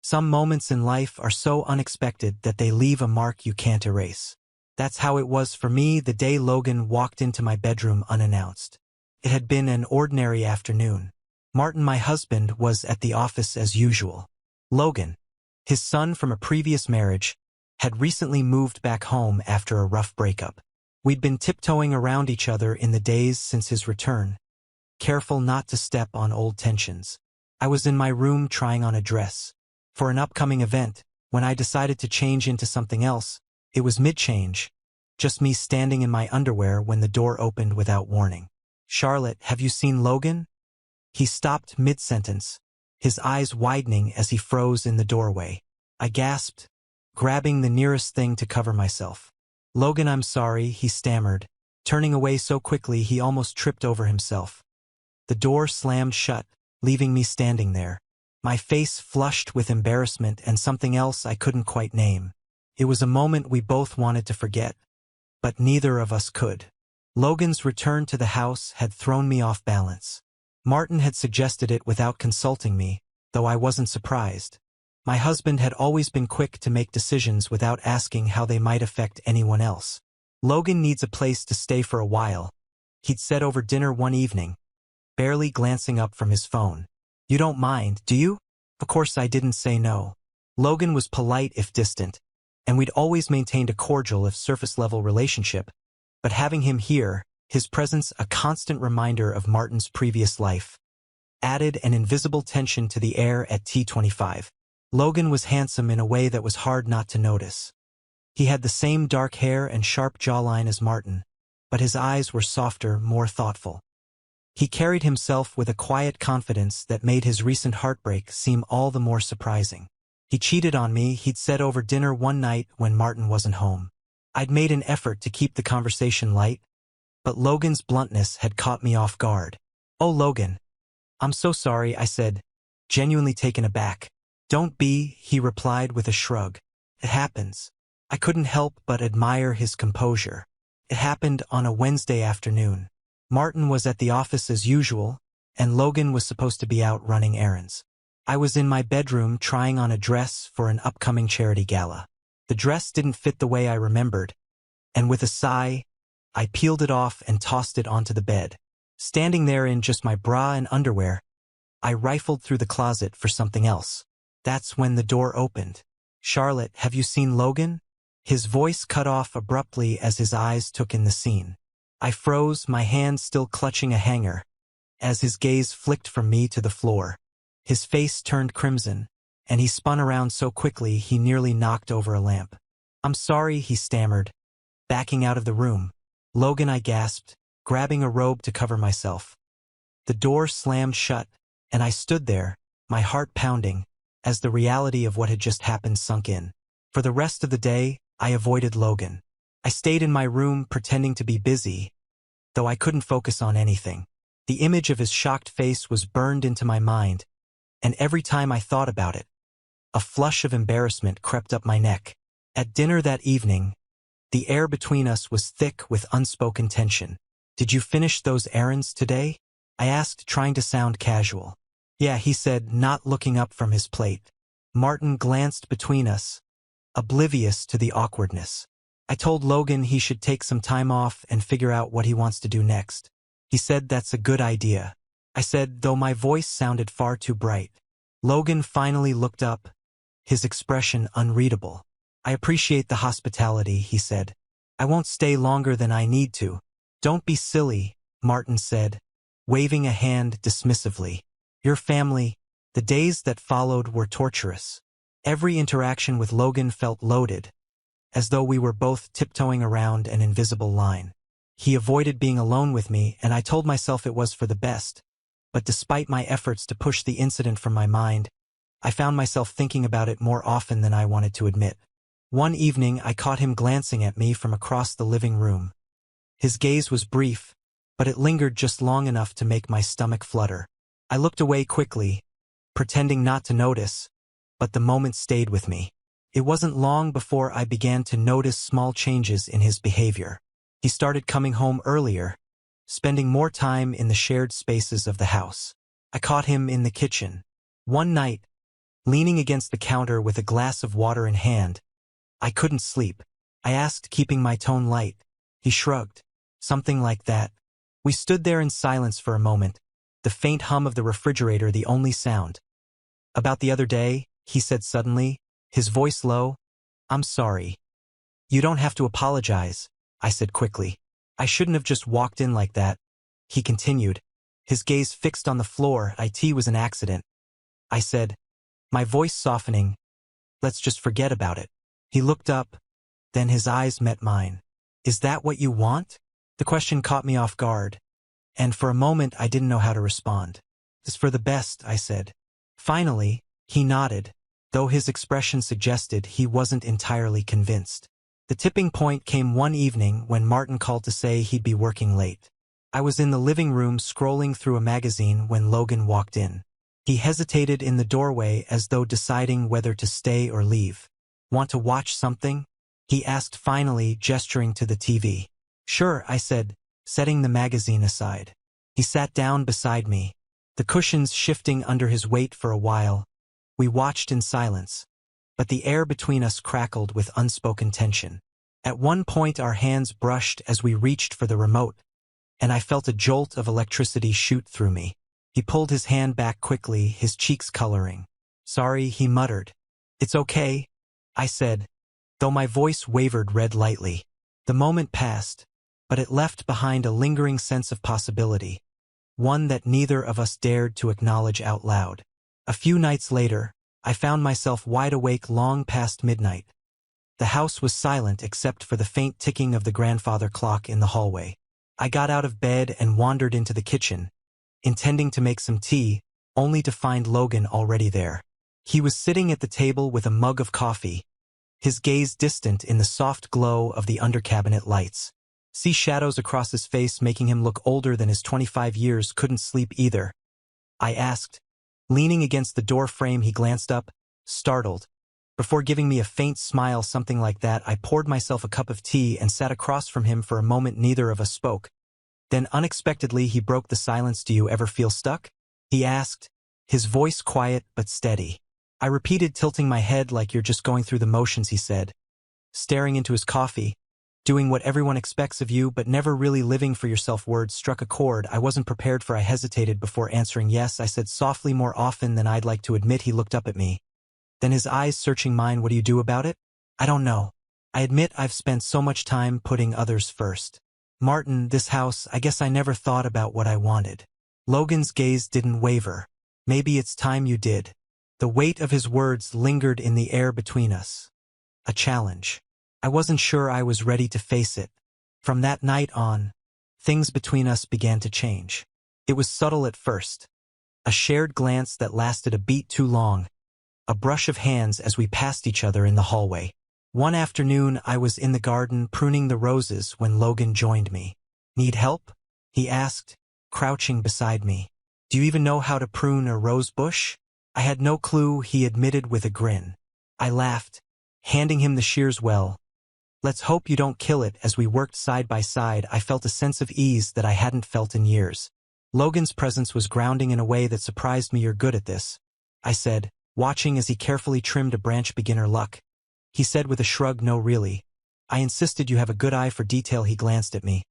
Some moments in life are so unexpected that they leave a mark you can't erase. That's how it was for me the day Logan walked into my bedroom unannounced. It had been an ordinary afternoon. Martin, my husband, was at the office as usual. Logan, his son from a previous marriage, had recently moved back home after a rough breakup. We'd been tiptoeing around each other in the days since his return, careful not to step on old tensions. I was in my room trying on a dress for an upcoming event. When I decided to change into something else, it was mid-change, just me standing in my underwear when the door opened without warning. "Charlotte, have you seen Logan?" He stopped mid-sentence, his eyes widening as he froze in the doorway. I gasped, grabbing the nearest thing to cover myself. "Logan, I'm sorry," he stammered, turning away so quickly he almost tripped over himself. The door slammed shut, leaving me standing there, my face flushed with embarrassment and something else I couldn't quite name. It was a moment we both wanted to forget, but neither of us could. Logan's return to the house had thrown me off balance. Martin had suggested it without consulting me, though I wasn't surprised. My husband had always been quick to make decisions without asking how they might affect anyone else. "Logan needs a place to stay for a while," he'd said over dinner one evening, barely glancing up from his phone. "You don't mind, do you?" Of course I didn't say no. Logan was polite if distant, and we'd always maintained a cordial if surface-level relationship, but having him here, his presence a constant reminder of Martin's previous life, added an invisible tension to the air at T25. Logan was handsome in a way that was hard not to notice. He had the same dark hair and sharp jawline as Martin, but his eyes were softer, more thoughtful. He carried himself with a quiet confidence that made his recent heartbreak seem all the more surprising. "He cheated on me," he'd said over dinner one night when Martin wasn't home. I'd made an effort to keep the conversation light, but Logan's bluntness had caught me off guard. "Oh, Logan, I'm so sorry," I said, genuinely taken aback. "Don't be," he replied with a shrug. "It happens." I couldn't help but admire his composure. It happened on a Wednesday afternoon. Martin was at the office as usual, and Logan was supposed to be out running errands. I was in my bedroom trying on a dress for an upcoming charity gala. The dress didn't fit the way I remembered, and with a sigh, I peeled it off and tossed it onto the bed. Standing there in just my bra and underwear, I rifled through the closet for something else. That's when the door opened. "Charlotte, have you seen Logan?" His voice cut off abruptly as his eyes took in the scene. I froze, my hand still clutching a hanger, as his gaze flicked from me to the floor. His face turned crimson, and he spun around so quickly he nearly knocked over a lamp. "I'm sorry," he stammered, backing out of the room. "Logan," I gasped, grabbing a robe to cover myself. The door slammed shut, and I stood there, my heart pounding, as the reality of what had just happened sunk in. For the rest of the day, I avoided Logan. I stayed in my room pretending to be busy, though I couldn't focus on anything. The image of his shocked face was burned into my mind, and every time I thought about it, a flush of embarrassment crept up my neck. At dinner that evening, the air between us was thick with unspoken tension. "Did you finish those errands today?" I asked, trying to sound casual. "Yeah," he said, not looking up from his plate. Martin glanced between us, oblivious to the awkwardness. "I told Logan he should take some time off and figure out what he wants to do next. He said that's a good idea," I said, though my voice sounded far too bright. Logan finally looked up, his expression unreadable. "I appreciate the hospitality," he said. "I won't stay longer than I need to." "Don't be silly," Martin said, waving a hand dismissively. "Your family." The days that followed were torturous. Every interaction with Logan felt loaded, as though we were both tiptoeing around an invisible line. He avoided being alone with me, and I told myself it was for the best. But despite my efforts to push the incident from my mind, I found myself thinking about it more often than I wanted to admit. One evening, I caught him glancing at me from across the living room. His gaze was brief, but it lingered just long enough to make my stomach flutter. I looked away quickly, pretending not to notice, but the moment stayed with me. It wasn't long before I began to notice small changes in his behavior. He started coming home earlier, spending more time in the shared spaces of the house. I caught him in the kitchen. One night, leaning against the counter with a glass of water in hand. I couldn't sleep. I asked, keeping my tone light. He shrugged. Something like that. We stood there in silence for a moment, the faint hum of the refrigerator the only sound. About the other day, he said suddenly, his voice low, "I'm sorry." "You don't have to apologize," I said quickly. "I shouldn't have just walked in like that." He continued, his gaze fixed on the floor. "It was an accident." I said, my voice softening, "Let's just forget about it." He looked up, then his eyes met mine. "Is that what you want?" The question caught me off guard, and for a moment I didn't know how to respond. "It's for the best," I said. Finally, he nodded, though his expression suggested he wasn't entirely convinced. The tipping point came one evening when Martin called to say he'd be working late. I was in the living room scrolling through a magazine when Logan walked in. He hesitated in the doorway as though deciding whether to stay or leave. "Want to watch something?" he asked finally, gesturing to the TV. "Sure," I said, setting the magazine aside. He sat down beside me, the cushions shifting under his weight for a while. We watched in silence, but the air between us crackled with unspoken tension. At one point our hands brushed as we reached for the remote, and I felt a jolt of electricity shoot through me. He pulled his hand back quickly, his cheeks coloring. "Sorry," he muttered. "It's okay," I said, though my voice wavered red lightly. The moment passed, but it left behind a lingering sense of possibility, one that neither of us dared to acknowledge out loud. A few nights later, I found myself wide awake long past midnight. The house was silent except for the faint ticking of the grandfather clock in the hallway. I got out of bed and wandered into the kitchen, intending to make some tea, only to find Logan already there. He was sitting at the table with a mug of coffee, his gaze distant in the soft glow of the under-cabinet lights. See shadows across his face making him look older than his 25 years. "Couldn't sleep either?" I asked. Leaning against the door frame, he glanced up, startled. Before giving me a faint smile, something like that, I poured myself a cup of tea and sat across from him for a moment. Neither of us spoke. Then unexpectedly he broke the silence. "Do you ever feel stuck?" he asked, his voice quiet but steady. I repeated, tilting my head. "Like you're just going through the motions," he said, staring into his coffee. "Doing what everyone expects of you, but never really living for yourself." Words struck a chord I wasn't prepared for. I hesitated before answering. "Yes," I said softly, "more often than I'd like to admit." He looked up at me, then his eyes searching mine. "What do you do about it?" "I don't know. I admit I've spent so much time putting others first. Martin, this house, I guess I never thought about what I wanted." Logan's gaze didn't waver. "Maybe it's time you did." The weight of his words lingered in the air between us. A challenge. I wasn't sure I was ready to face it. From that night on, things between us began to change. It was subtle at first. A shared glance that lasted a beat too long. A brush of hands as we passed each other in the hallway. One afternoon I was in the garden pruning the roses when Logan joined me. "Need help?" he asked, crouching beside me. "Do you even know how to prune a rose bush?" I had no clue, he admitted with a grin. I laughed, handing him the shears. "Well, let's hope you don't kill it." As we worked side by side, I felt a sense of ease that I hadn't felt in years. Logan's presence was grounding in a way that surprised me. "You're good at this," I said, watching as he carefully trimmed a branch. "Beginner luck." He said with a shrug. "No, really. I insisted. You have a good eye for detail." He glanced at me,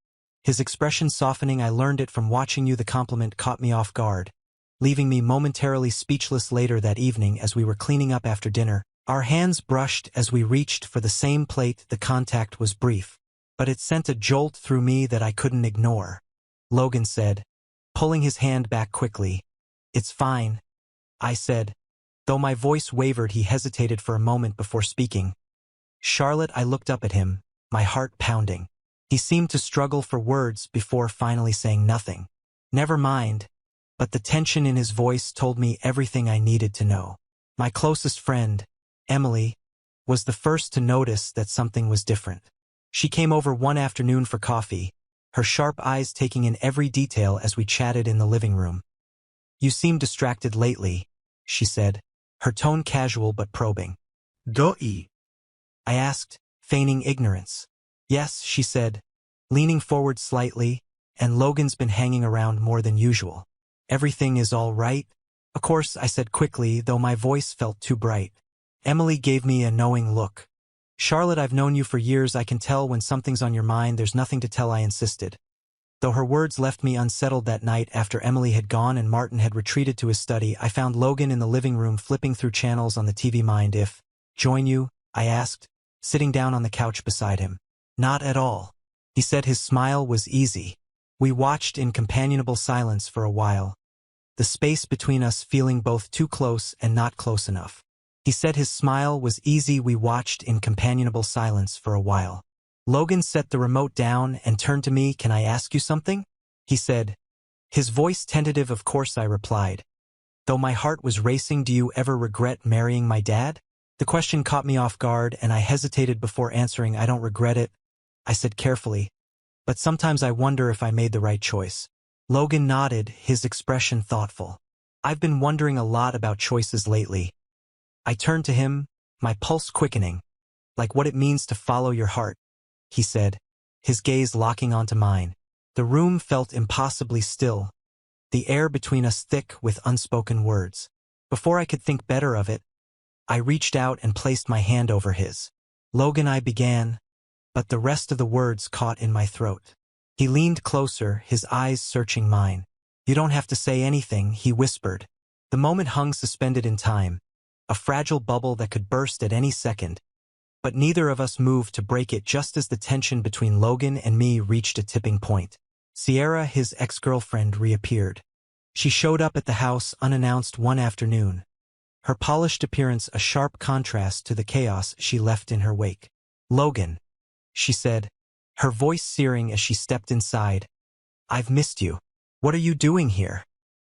his expression softening. "I learned it from watching you." The compliment caught me off guard, leaving me momentarily speechless. Later that evening, as we were cleaning up after dinner, our hands brushed as we reached for the same plate. The contact was brief, but it sent a jolt through me that I couldn't ignore. Logan said, pulling his hand back quickly. "It's fine," I said. Though my voice wavered, he hesitated for a moment before speaking. "Charlotte," I looked up at him, my heart pounding. He seemed to struggle for words before finally saying nothing. "Never mind," but the tension in his voice told me everything I needed to know. My closest friend, Emily, was the first to notice that something was different. She came over one afternoon for coffee, her sharp eyes taking in every detail as we chatted in the living room. "You seem distracted lately," she said, her tone casual but probing. "Doi?" I asked, feigning ignorance. "Yes," she said, leaning forward slightly, "and Logan's been hanging around more than usual." "Everything is all right?" Of course, I said quickly, though my voice felt too bright. Emily gave me a knowing look. Charlotte, I've known you for years. I can tell when something's on your mind. There's nothing to tell, I insisted. Though her words left me unsettled that night after Emily had gone and Martin had retreated to his study, I found Logan in the living room flipping through channels on the TV. Mind if join you? I asked, sitting down on the couch beside him. Not at all. He said. His smile was easy. We watched in companionable silence for a while, the space between us feeling both too close and not close enough. He said. His smile was easy. We watched in companionable silence for a while. Logan set the remote down and turned to me. Can I ask you something? He said, his voice tentative. Of course, I replied, though my heart was racing. Do you ever regret marrying my dad? The question caught me off guard and I hesitated before answering. I don't regret it, I said carefully, but sometimes I wonder if I made the right choice. Logan nodded, his expression thoughtful. I've been wondering a lot about choices lately. I turned to him, my pulse quickening. Like what it means to follow your heart, he said, his gaze locking onto mine. The room felt impossibly still, the air between us thick with unspoken words. Before I could think better of it, I reached out and placed my hand over his. Logan, I began, but the rest of the words caught in my throat. He leaned closer, his eyes searching mine. You don't have to say anything, he whispered. The moment hung suspended in time, a fragile bubble that could burst at any second. But neither of us moved to break it just as the tension between Logan and me reached a tipping point. Sierra, his ex-girlfriend, reappeared. She showed up at the house unannounced one afternoon, her polished appearance a sharp contrast to the chaos she left in her wake. Logan, she said, her voice searing as she stepped inside. I've missed you. What are you doing here?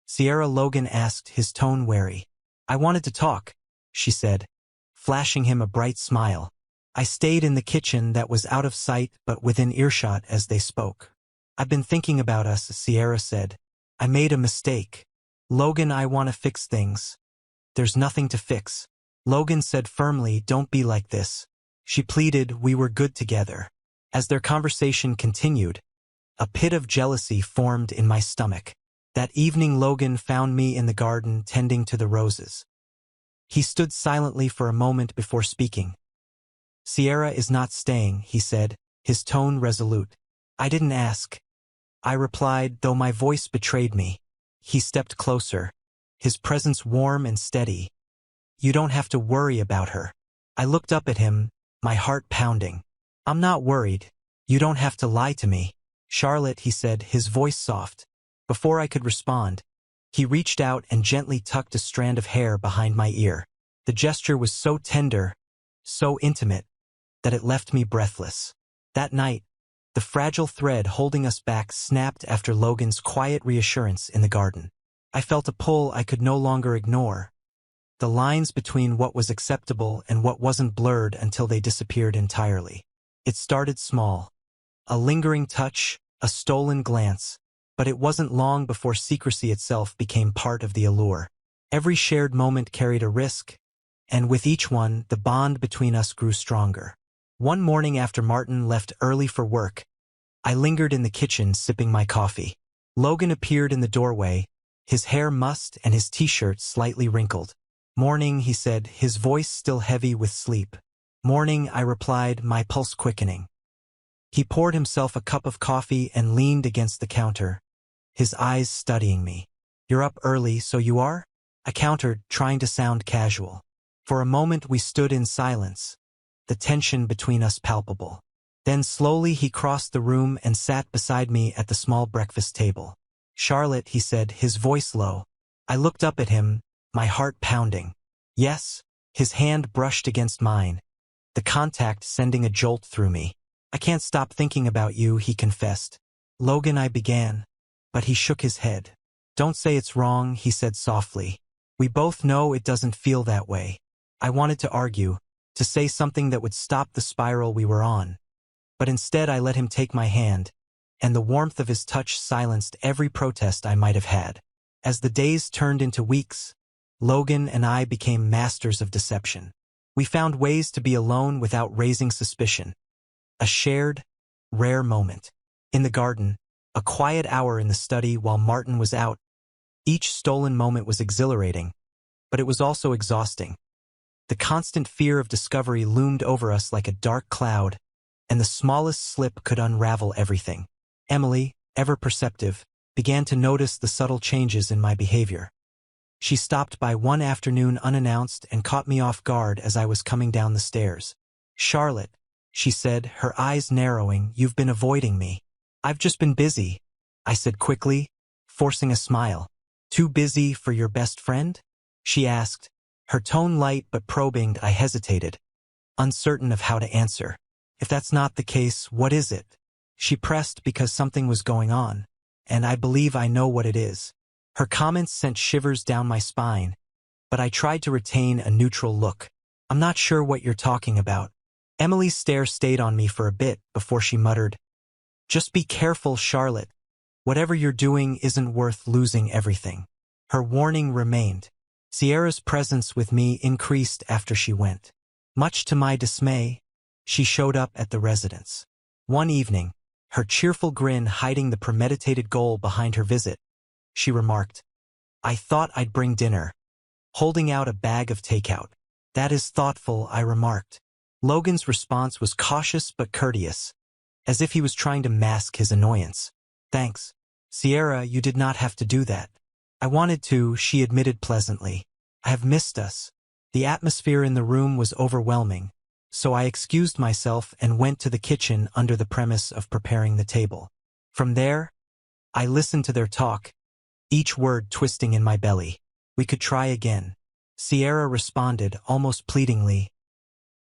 Sierra, Logan asked, his tone wary. I wanted to talk, she said, flashing him a bright smile. I stayed in the kitchen that was out of sight but within earshot as they spoke. I've been thinking about us, Sierra said. I made a mistake. Logan, I want to fix things. There's nothing to fix. Logan said firmly, don't be like this. She pleaded, we were good together. As their conversation continued, a pit of jealousy formed in my stomach. That evening Logan found me in the garden tending to the roses. He stood silently for a moment before speaking. Sierra is not staying, he said, his tone resolute. I didn't ask, I replied, though my voice betrayed me. He stepped closer, his presence warm and steady. You don't have to worry about her. I looked up at him, my heart pounding. I'm not worried. You don't have to lie to me. Charlotte, he said, his voice soft. Before I could respond, he reached out and gently tucked a strand of hair behind my ear. The gesture was so tender, so intimate, that it left me breathless. That night, the fragile thread holding us back snapped after Logan's quiet reassurance in the garden. I felt a pull I could no longer ignore. The lines between what was acceptable and what wasn't blurred until they disappeared entirely. It started small. A lingering touch, a stolen glance, but it wasn't long before secrecy itself became part of the allure. Every shared moment carried a risk, and with each one, the bond between us grew stronger. One morning after Martin left early for work, I lingered in the kitchen sipping my coffee. Logan appeared in the doorway, his hair mussed and his t-shirt slightly wrinkled. Morning, he said, his voice still heavy with sleep. Morning, I replied, my pulse quickening. He poured himself a cup of coffee and leaned against the counter, his eyes studying me. You're up early, so you are? I countered, trying to sound casual. For a moment we stood in silence, the tension between us palpable. Then slowly he crossed the room and sat beside me at the small breakfast table. Charlotte, he said, his voice low. I looked up at him, my heart pounding. Yes, his hand brushed against mine, the contact sending a jolt through me. I can't stop thinking about you, he confessed. Logan, I began, but he shook his head. Don't say it's wrong, he said softly. We both know it doesn't feel that way. I wanted to argue, to say something that would stop the spiral we were on. But instead I let him take my hand, and the warmth of his touch silenced every protest I might have had. As the days turned into weeks, Logan and I became masters of deception. We found ways to be alone without raising suspicion. A shared, rare moment. In the garden, a quiet hour in the study while Martin was out, Each stolen moment was exhilarating, but it was also exhausting. The constant fear of discovery loomed over us like a dark cloud, and the smallest slip could unravel everything. Emily, ever perceptive, began to notice the subtle changes in my behavior. She stopped by one afternoon unannounced and caught me off guard as I was coming down the stairs. "Charlotte," she said, her eyes narrowing, "you've been avoiding me." "I've just been busy," I said quickly, forcing a smile. "Too busy for your best friend?" she asked, her tone light but probing. I hesitated, uncertain of how to answer. "If that's not the case, what is it?" She pressed because something was going on, and I believe I know what it is. Her comments sent shivers down my spine, but I tried to retain a neutral look. "I'm not sure what you're talking about." Emily's stare stayed on me for a bit before she muttered, "Just be careful, Charlotte. Whatever you're doing isn't worth losing everything." Her warning remained. Sierra's presence with me increased after she went. Much to my dismay, she showed up at the residence. One evening, her cheerful grin hiding the premeditated goal behind her visit, she remarked, "I thought I'd bring dinner," holding out a bag of takeout. "That is thoughtful," I remarked. Logan's response was cautious but courteous, as if he was trying to mask his annoyance. "Thanks, Sierra, you did not have to do that." "I wanted to," she admitted pleasantly. "I have missed us." The atmosphere in the room was overwhelming, so I excused myself and went to the kitchen under the premise of preparing the table. From there, I listened to their talk, each word twisting in my belly. "We could try again," Sierra responded, almost pleadingly.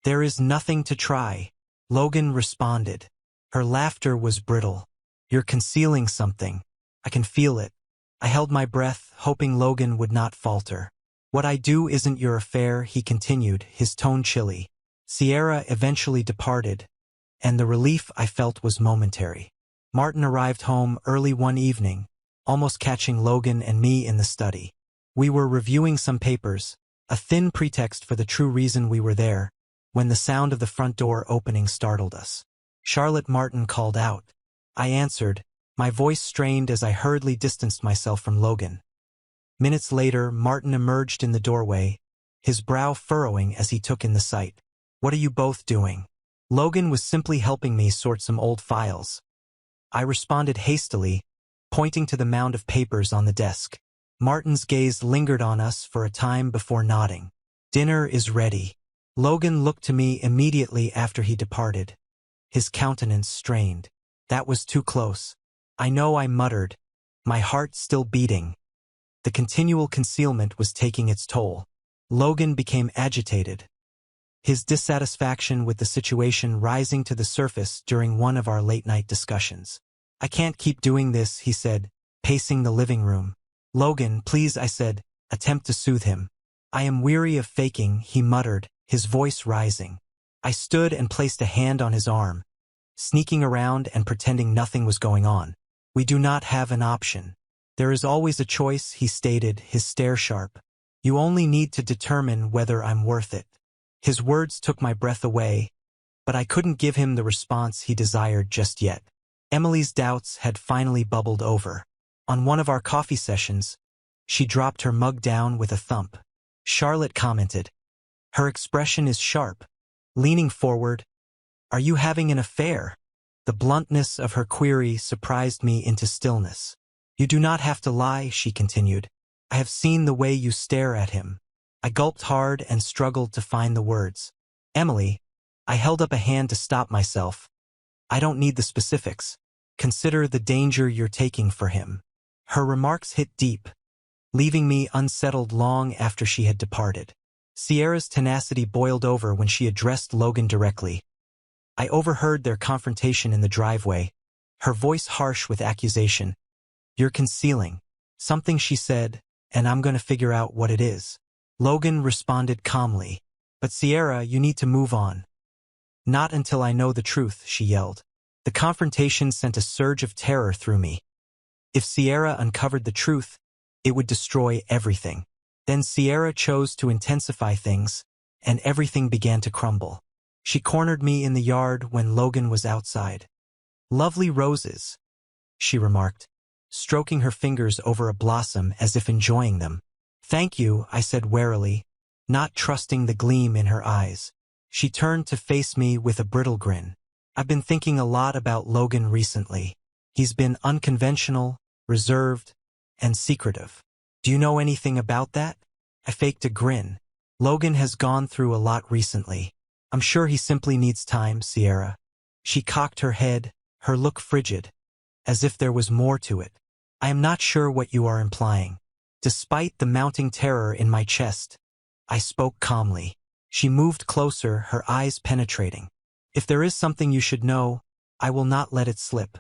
"There is nothing to try," Logan responded. Her laughter was brittle. "You're concealing something. I can feel it." I held my breath, hoping Logan would not falter. "What I do isn't your affair," he continued, his tone chilly. Sierra eventually departed, and the relief I felt was momentary. Martin arrived home early one evening, almost catching Logan and me in the study. We were reviewing some papers, a thin pretext for the true reason we were there, when the sound of the front door opening startled us. "Charlotte," Martin called out. I answered, my voice strained as I hurriedly distanced myself from Logan. Minutes later, Martin emerged in the doorway, his brow furrowing as he took in the sight. "What are you both doing?" Logan was simply helping me sort some old files. I responded hastily, pointing to the mound of papers on the desk. Martin's gaze lingered on us for a time before nodding. "Dinner is ready." Logan looked to me immediately after he departed, his countenance strained. "That was too close." "I know," I muttered, my heart still beating. The continual concealment was taking its toll. Logan became agitated, his dissatisfaction with the situation rising to the surface during one of our late-night discussions. "I can't keep doing this," he said, pacing the living room. "Logan, please," I said, attempt to soothe him. "I am weary of faking," he muttered, his voice rising. I stood and placed a hand on his arm, sneaking around and pretending nothing was going on. "We do not have an option. There is always a choice," he stated, his stare sharp. "You only need to determine whether I'm worth it." His words took my breath away, but I couldn't give him the response he desired just yet. Emily's doubts had finally bubbled over. On one of our coffee sessions, she dropped her mug down with a thump. Charlotte commented. Her expression is sharp, leaning forward. "Are you having an affair?" The bluntness of her query surprised me into stillness. "You do not have to lie," she continued. "I have seen the way you stare at him." I gulped hard and struggled to find the words. "Emily," I held up a hand to stop myself. "I don't need the specifics. Consider the danger you're taking for him." Her remarks hit deep, leaving me unsettled long after she had departed. Sierra's tenacity boiled over when she addressed Logan directly. I overheard their confrontation in the driveway, her voice harsh with accusation. "You're concealing something," she said, "and I'm going to figure out what it is." Logan responded calmly. "But Sierra, you need to move on." "Not until I know the truth," she yelled. The confrontation sent a surge of terror through me. If Sierra uncovered the truth, it would destroy everything. Then Sierra chose to intensify things, and everything began to crumble. She cornered me in the yard when Logan was outside. "Lovely roses," she remarked, stroking her fingers over a blossom as if enjoying them. "Thank you," I said warily, not trusting the gleam in her eyes. She turned to face me with a brittle grin. "I've been thinking a lot about Logan recently. He's been unconventional, reserved, and secretive. Do you know anything about that?" I faked a grin. "Logan has gone through a lot recently. I'm sure he simply needs time, Sierra." She cocked her head, her look frigid, as if there was more to it. "I am not sure what you are implying." Despite the mounting terror in my chest, I spoke calmly. She moved closer, her eyes penetrating. "If there is something you should know, I will not let it slip.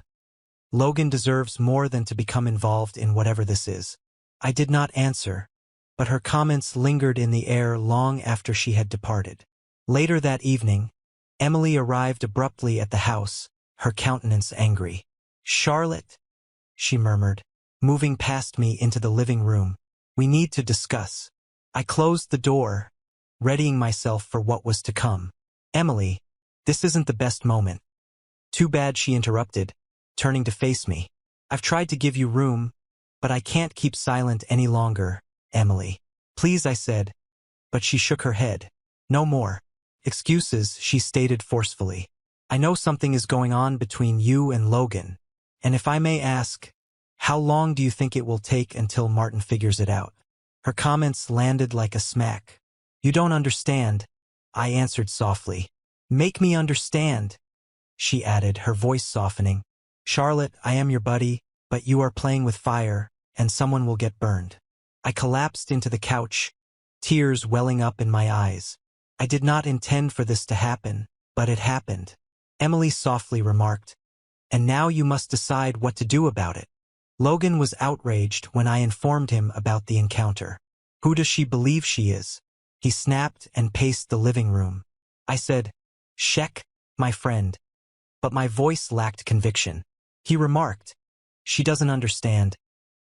Logan deserves more than to become involved in whatever this is." I did not answer, but her comments lingered in the air long after she had departed. Later that evening, Emily arrived abruptly at the house, her countenance angry. "Charlotte," she murmured, moving past me into the living room. "We need to discuss." I closed the door, readying myself for what was to come. "Emily, this isn't the best moment." "Too bad," she interrupted, turning to face me. "I've tried to give you room, but I can't keep silent any longer, Emily." "Please," I said, but she shook her head. "No more excuses," she stated forcefully. "I know something is going on between you and Logan, and if I may ask, how long do you think it will take until Martin figures it out?" Her comments landed like a smack. "You don't understand," I answered softly. "Make me understand," she added, her voice softening. "Charlotte, I am your buddy, but you are playing with fire, and someone will get burned." I collapsed into the couch, tears welling up in my eyes. "I did not intend for this to happen, but it happened," Emily softly remarked. "And now you must decide what to do about it." Logan was outraged when I informed him about the encounter. "Who does she believe she is?" He snapped and paced the living room. I said, "Sheck, my friend," but my voice lacked conviction. He remarked, "She doesn't understand,"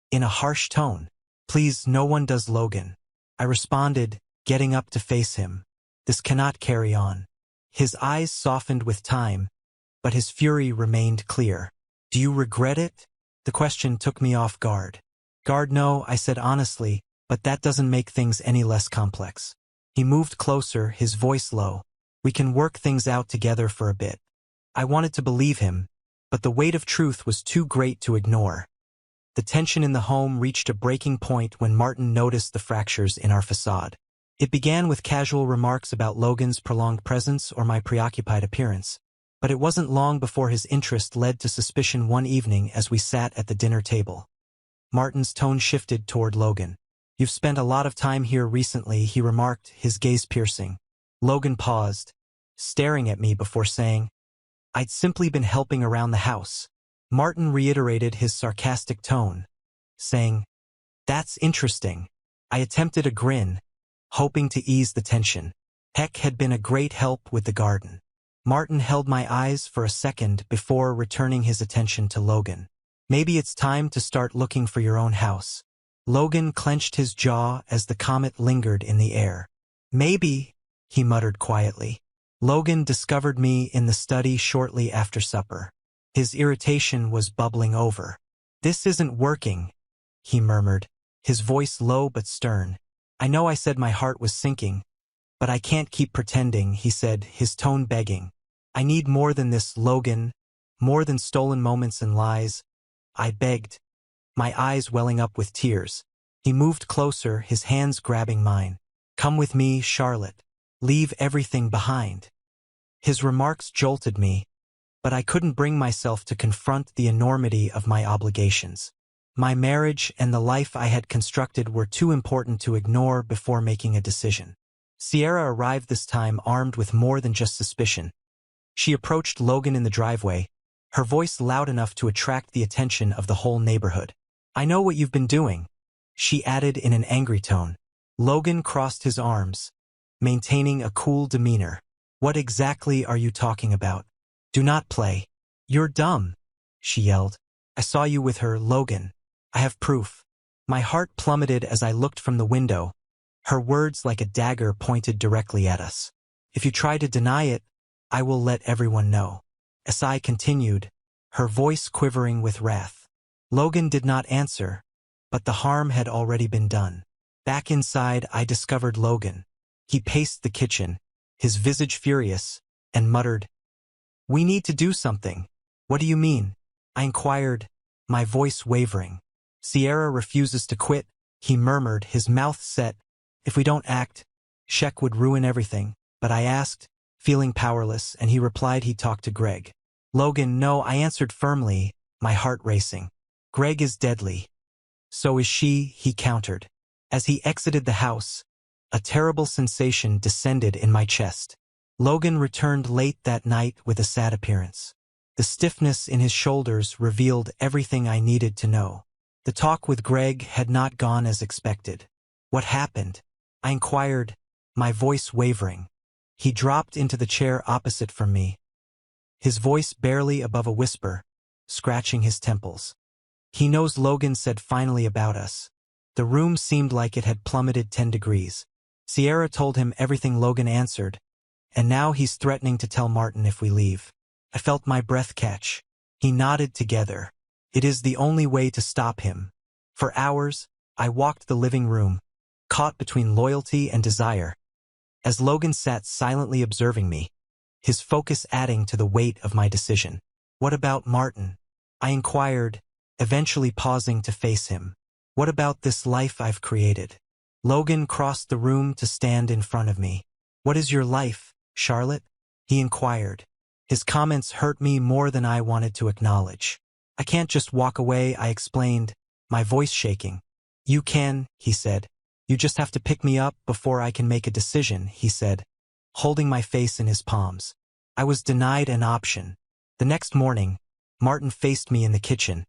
in a harsh tone. "Please, no one does, Logan," I responded, getting up to face him. "This cannot carry on." His eyes softened with time, but his fury remained clear. "Do you regret it?" The question took me off guard. No," I said honestly, "but that doesn't make things any less complex." He moved closer, his voice low. "We can work things out together for a bit." I wanted to believe him, but the weight of truth was too great to ignore. The tension in the home reached a breaking point when Martin noticed the fractures in our facade. It began with casual remarks about Logan's prolonged presence or my preoccupied appearance, but it wasn't long before his interest led to suspicion one evening as we sat at the dinner table. Martin's tone shifted toward Logan. "You've spent a lot of time here recently," he remarked, his gaze piercing. Logan paused, staring at me before saying, "I'd simply been helping around the house." Martin reiterated his sarcastic tone, saying, "That's interesting." I attempted a grin, hoping to ease the tension. Heck had been a great help with the garden. Martin held my eyes for a second before returning his attention to Logan. "Maybe it's time to start looking for your own house." Logan clenched his jaw as the comment lingered in the air. "Maybe," he muttered quietly. Logan discovered me in the study shortly after supper. His irritation was bubbling over. "This isn't working," he murmured, his voice low but stern. "I know I said my heart was sinking, but I can't keep pretending," he said, his tone begging. "I need more than this, Logan, more than stolen moments and lies." I begged, my eyes welling up with tears. He moved closer, his hands grabbing mine. "Come with me, Charlotte. Leave everything behind." His remarks jolted me, but I couldn't bring myself to confront the enormity of my obligations. My marriage and the life I had constructed were too important to ignore before making a decision. Sierra arrived this time armed with more than just suspicion. She approached Logan in the driveway, her voice loud enough to attract the attention of the whole neighborhood. "I know what you've been doing," she added in an angry tone. Logan crossed his arms, maintaining a cool demeanor. "What exactly are you talking about? Do not play." "You're dumb," she yelled. "I saw you with her, Logan. I have proof." My heart plummeted as I looked from the window, her words like a dagger pointed directly at us. "If you try to deny it, I will let everyone know." Asai continued, her voice quivering with wrath. Logan did not answer, but the harm had already been done. Back inside, I discovered Logan. He paced the kitchen, his visage furious, and muttered, "We need to do something." "What do you mean?" I inquired, my voice wavering. "Sierra refuses to quit," he murmured, his mouth set. "If we don't act, Shek would ruin everything." But I asked, feeling powerless, and he replied he talked to Greg. "Logan, no," I answered firmly, my heart racing. "Greg is deadly." "So is she," he countered. As he exited the house, a terrible sensation descended in my chest. Logan returned late that night with a sad appearance. The stiffness in his shoulders revealed everything I needed to know. The talk with Greg had not gone as expected. "What happened?" I inquired, my voice wavering. He dropped into the chair opposite from me, his voice barely above a whisper, scratching his temples. "He knows," Logan said finally, "about us." The room seemed like it had plummeted 10 degrees. "Sierra told him everything," Logan answered, "and now he's threatening to tell Martin if we leave." I felt my breath catch. He nodded together. "It is the only way to stop him." For hours, I walked the living room, caught between loyalty and desire. As Logan sat silently observing me, his focus adding to the weight of my decision. "What about Martin?" I inquired, eventually pausing to face him. "What about this life I've created?" Logan crossed the room to stand in front of me. "What is your life, Charlotte?" he inquired. His comments hurt me more than I wanted to acknowledge. "I can't just walk away," I explained, my voice shaking. "You can," he said. "You just have to pick me up before I can make a decision," he said, holding my face in his palms. I was denied an option. The next morning, Martin faced me in the kitchen,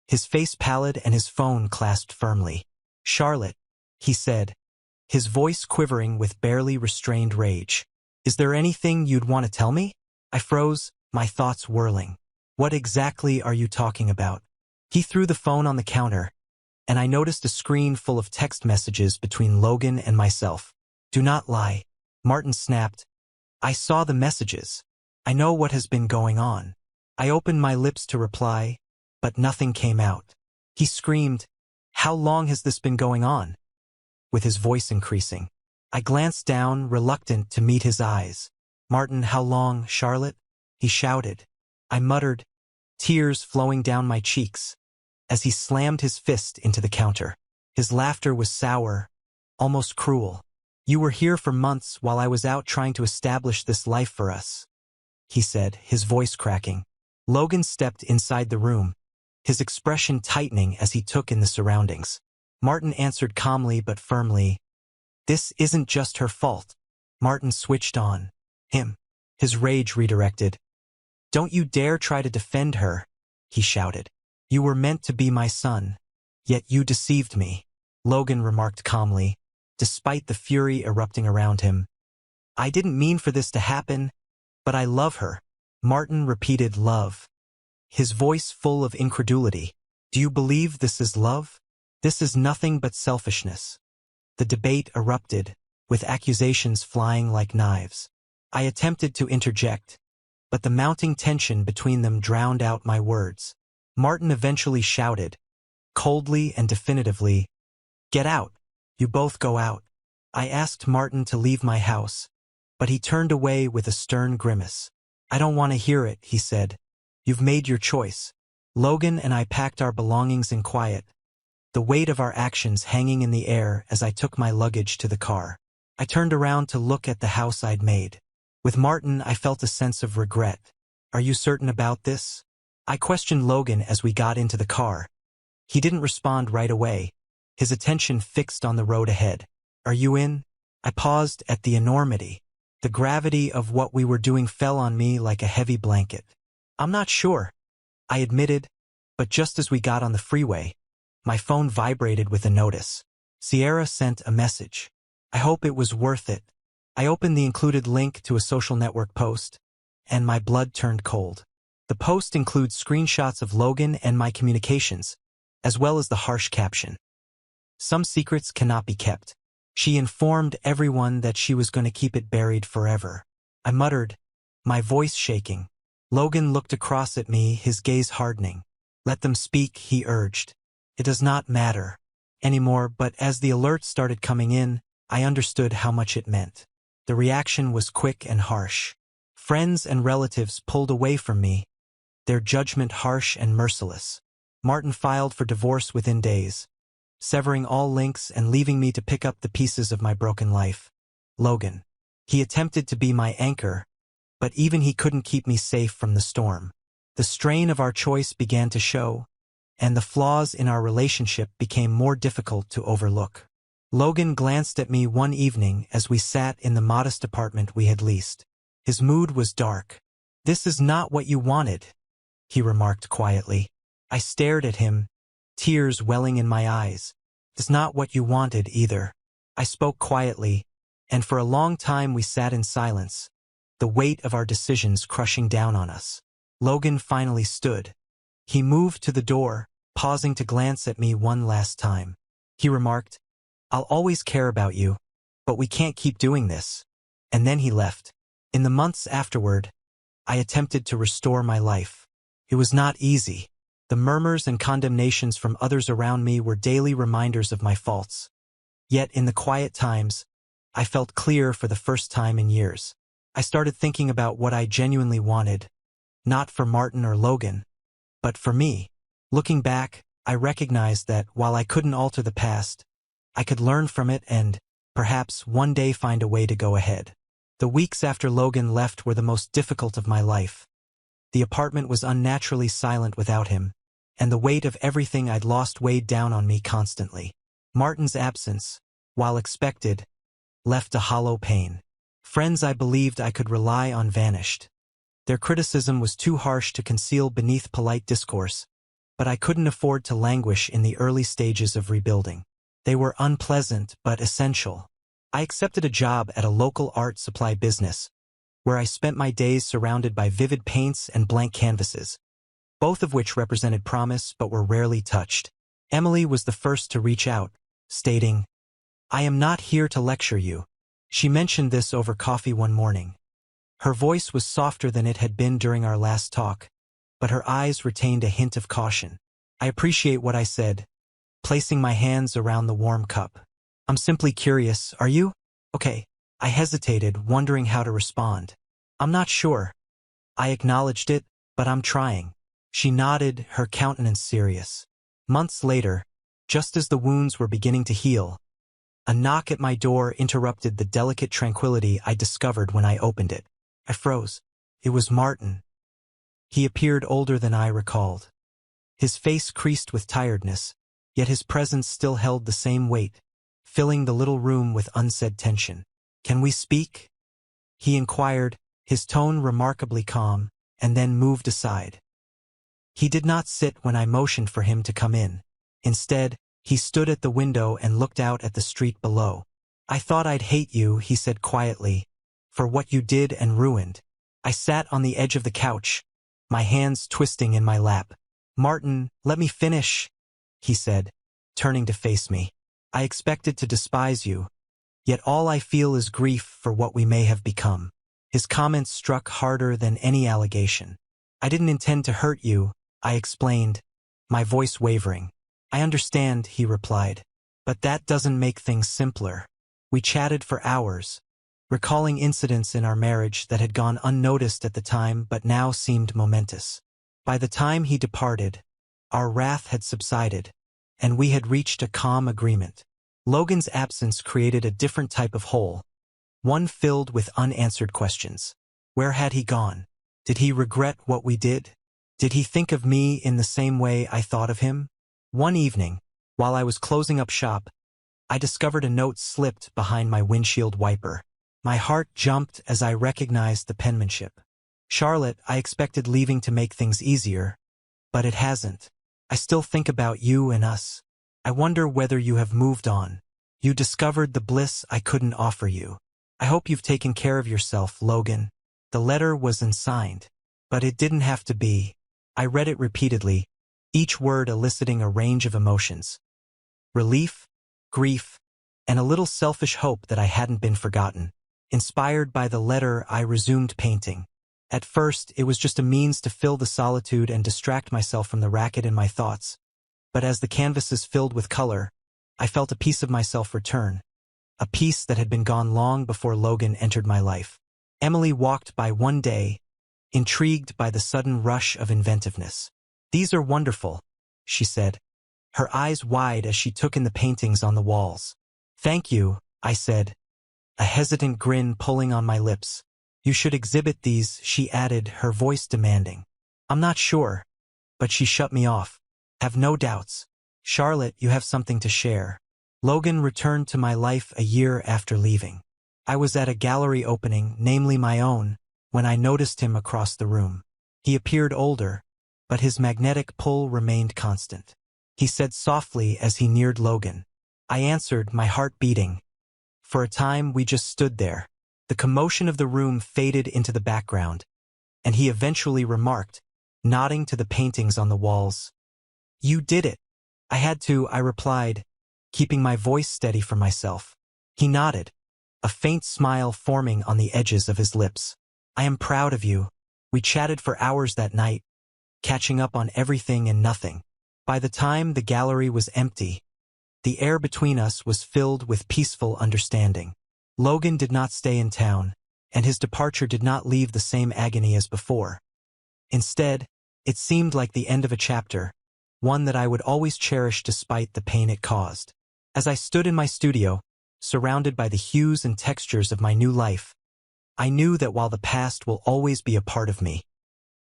his face pallid and his phone clasped firmly. "Charlotte," he said, his voice quivering with barely restrained rage. "Is there anything you'd want to tell me?" I froze, my thoughts whirling. "What exactly are you talking about?" He threw the phone on the counter, and I noticed a screen full of text messages between Logan and myself. "Do not lie," Martin snapped. "I saw the messages. I know what has been going on." I opened my lips to reply, but nothing came out. He screamed, "How long has this been going on?" with his voice increasing. I glanced down, reluctant to meet his eyes. "Martin, how long, Charlotte?" he shouted. I muttered, tears flowing down my cheeks, as he slammed his fist into the counter. His laughter was sour, almost cruel. "You were here for months while I was out trying to establish this life for us," he said, his voice cracking. Logan stepped inside the room, his expression tightening as he took in the surroundings. Martin answered calmly but firmly, "This isn't just her fault." Martin switched on. "Him." His rage redirected. "Don't you dare try to defend her," he shouted. "You were meant to be my son, yet you deceived me," Logan remarked calmly, despite the fury erupting around him. "I didn't mean for this to happen, but I love her." Martin repeated, "Love," his voice full of incredulity. "Do you believe this is love? This is nothing but selfishness." The debate erupted, with accusations flying like knives. I attempted to interject, but the mounting tension between them drowned out my words. Martin eventually shouted, coldly and definitively, "Get out. You both go out." I asked Martin to leave my house, but he turned away with a stern grimace. "I don't want to hear it," he said. "You've made your choice." Logan and I packed our belongings in quiet, the weight of our actions hanging in the air as I took my luggage to the car. I turned around to look at the house I'd made. With Martin, I felt a sense of regret. "Are you certain about this?" I questioned Logan as we got into the car. He didn't respond right away, his attention fixed on the road ahead. "Are you in?" I paused at the enormity. The gravity of what we were doing fell on me like a heavy blanket. "I'm not sure," I admitted, but just as we got on the freeway, my phone vibrated with a notice. Sierra sent a message. I hope it was worth it. I opened the included link to a social network post, and my blood turned cold. The post includes screenshots of Logan and my communications, as well as the harsh caption. "Some secrets cannot be kept. She informed everyone that she was going to keep it buried forever." I muttered, my voice shaking. Logan looked across at me, his gaze hardening. Let them speak, he urged. It does not matter anymore, but as the alerts started coming in, I understood how much it meant. The reaction was quick and harsh. Friends and relatives pulled away from me, their judgment harsh and merciless. Martin filed for divorce within days, severing all links and leaving me to pick up the pieces of my broken life. Logan. He attempted to be my anchor, but even he couldn't keep me safe from the storm. The strain of our choice began to show, and the flaws in our relationship became more difficult to overlook. Logan glanced at me one evening as we sat in the modest apartment we had leased. His mood was dark. "This is not what you wanted," he remarked quietly. I stared at him, tears welling in my eyes. "It's not what you wanted either." I spoke quietly, and for a long time we sat in silence, the weight of our decisions crushing down on us. Logan finally stood. He moved to the door, pausing to glance at me one last time. He remarked, "I'll always care about you, but we can't keep doing this." And then he left. In the months afterward, I attempted to restore my life. It was not easy. The murmurs and condemnations from others around me were daily reminders of my faults. Yet in the quiet times, I felt clear for the first time in years. I started thinking about what I genuinely wanted, not for Martin or Logan, but for me. Looking back, I recognized that while I couldn't alter the past, I could learn from it and, perhaps, one day find a way to go ahead. The weeks after Logan left were the most difficult of my life. The apartment was unnaturally silent without him, and the weight of everything I'd lost weighed down on me constantly. Martin's absence, while expected, left a hollow pain. Friends I believed I could rely on vanished. Their criticism was too harsh to conceal beneath polite discourse, but I couldn't afford to languish in the early stages of rebuilding. They were unpleasant but essential. I accepted a job at a local art supply business, where I spent my days surrounded by vivid paints and blank canvases, both of which represented promise but were rarely touched. Emily was the first to reach out, stating, "I am not here to lecture you." She mentioned this over coffee one morning. Her voice was softer than it had been during our last talk, but her eyes retained a hint of caution. I appreciate what I said, placing my hands around the warm cup. "I'm simply curious, are you?" "Okay." I hesitated, wondering how to respond. "I'm not sure." I acknowledged it, "but I'm trying." She nodded, her countenance serious. Months later, just as the wounds were beginning to heal, a knock at my door interrupted the delicate tranquility I discovered when I opened it. I froze. It was Martin. He appeared older than I recalled. His face creased with tiredness, yet his presence still held the same weight, filling the little room with unsaid tension. "Can we speak?" he inquired, his tone remarkably calm, and then moved aside. He did not sit when I motioned for him to come in. Instead, he stood at the window and looked out at the street below. "I thought I'd hate you," he said quietly, "for what you did and ruined." I sat on the edge of the couch, my hands twisting in my lap. "Martin, let me finish," he said, turning to face me. "I expected to despise you, yet all I feel is grief for what we may have become." His comments struck harder than any allegation. "I didn't intend to hurt you," I explained, my voice wavering. "I understand," he replied, "but that doesn't make things simpler." We chatted for hours, recalling incidents in our marriage that had gone unnoticed at the time but now seemed momentous. By the time he departed, our wrath had subsided, and we had reached a calm agreement. Logan's absence created a different type of hole, one filled with unanswered questions. Where had he gone? Did he regret what we did? Did he think of me in the same way I thought of him? One evening, while I was closing up shop, I discovered a note slipped behind my windshield wiper. My heart jumped as I recognized the penmanship. "Charlotte, I expected leaving to make things easier, but it hasn't. I still think about you and us. I wonder whether you have moved on. You discovered the bliss I couldn't offer you. I hope you've taken care of yourself, Logan." The letter was unsigned, but it didn't have to be. I read it repeatedly, each word eliciting a range of emotions. Relief, grief, and a little selfish hope that I hadn't been forgotten. Inspired by the letter, I resumed painting. At first, it was just a means to fill the solitude and distract myself from the racket in my thoughts. But as the canvases filled with color, I felt a piece of myself return, a piece that had been gone long before Logan entered my life. Emily walked by one day, intrigued by the sudden rush of inventiveness. "These are wonderful," she said, her eyes wide as she took in the paintings on the walls. "Thank you," I said, a hesitant grin pulling on my lips. "You should exhibit these," she added, her voice demanding. "I'm not sure." But she shut me off. "Have no doubts. Charlotte, you have something to share." Logan returned to my life a year after leaving. I was at a gallery opening, namely my own, when I noticed him across the room. He appeared older, but his magnetic pull remained constant. He said softly as he neared Logan. I answered, my heart beating. For a time, we just stood there. The commotion of the room faded into the background, and he eventually remarked, nodding to the paintings on the walls. "You did it." "I had to," I replied, keeping my voice steady for myself. He nodded, a faint smile forming on the edges of his lips. "I am proud of you." We chatted for hours that night, catching up on everything and nothing. By the time the gallery was empty, the air between us was filled with peaceful understanding. Logan did not stay in town, and his departure did not leave the same agony as before. Instead, it seemed like the end of a chapter, one that I would always cherish despite the pain it caused. As I stood in my studio, surrounded by the hues and textures of my new life, I knew that while the past will always be a part of me,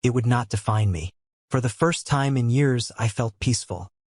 it would not define me. For the first time in years, I felt peaceful.